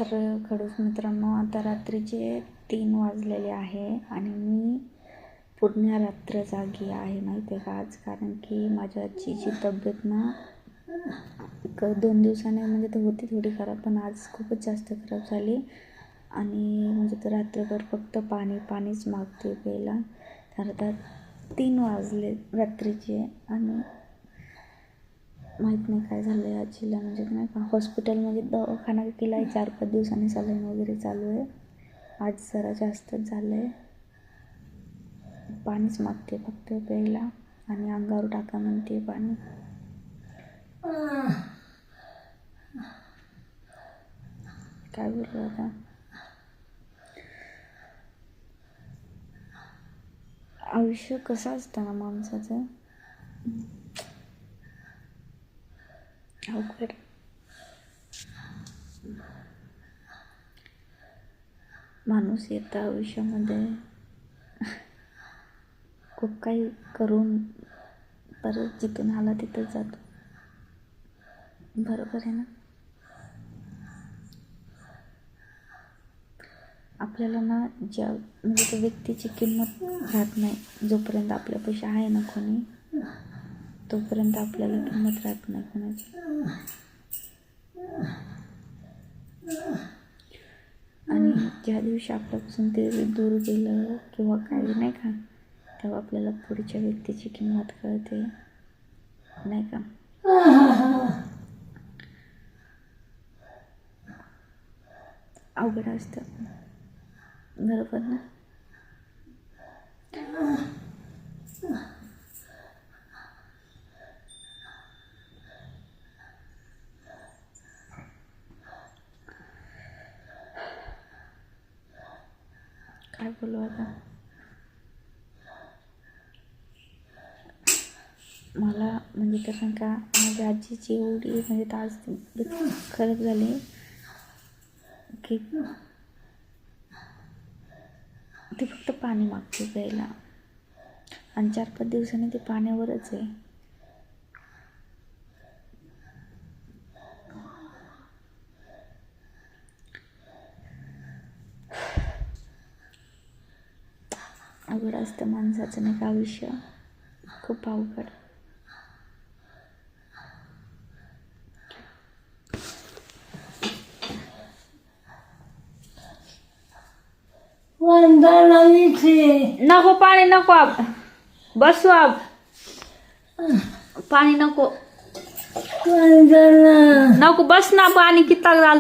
तर खडूस मित्रांनो, आता रात्रीचे 3 वाजलेले आहे आणि मी पूर्ण रात्र जागी आहे माहिती आहे का आज. कारण की माझ्या आजीची तब्येत ना 2 दिवसाने म्हणजे तर होती थोडी खराब, पण आज खूपच जास्त खराब झाली. आणि म्हणजे तर रात्रभर फक्त पाणीच मागते प्यायला. तर आता 3 वाजले रात्रीचे आणि माहीत नाही काय झालं आहे आजीला. म्हणजे नाही का हॉस्पिटलमध्ये दवाखाना केला आहे, 4-5 दिवसांनी सलाईन वगैरे चालू आहे. आज जरा जास्तच झालं आहे. पाणीच मागते फक्त प्यायला आणि अंगावर टाका म्हणते पाणी. काय बोलू आता. आयुष्य कसं असतं ना माणसाचं, अवघड. माणूस येतं आयुष्यामध्ये खूप काही करून परत जिथून आला तिथं जातो. बरोबर आहे ना. आपल्याला ना म्हणजे त्या व्यक्तीची किंमत राहत नाही. जोपर्यंत आपल्यापाशी आहे ना कोणी, तोपर्यंत आपल्याला किंमत राहत नाही कोणाची. आणि ज्या दिवशी आपल्यापासून ते दूर गेलं किंवा काही नाही का, तेव्हा आपल्याला पुढच्या व्यक्तीची किंमत कळते नाही का. अवघड असतं, बरोबर ना. काय बोलू आता. मला म्हणजे तर का माझ्या आजीची एवढी म्हणजे तास खराब झाली की ती फक्त पाणी मागते प्यायला आणि 4-5 दिवसांनी ती पाण्यावरच आहे. अवघड असतं माणसाचं नाही का आयुष्य, खूप अवघड. नको पाणी नको, बसू पाणी नको नको बस ना. पाणी किती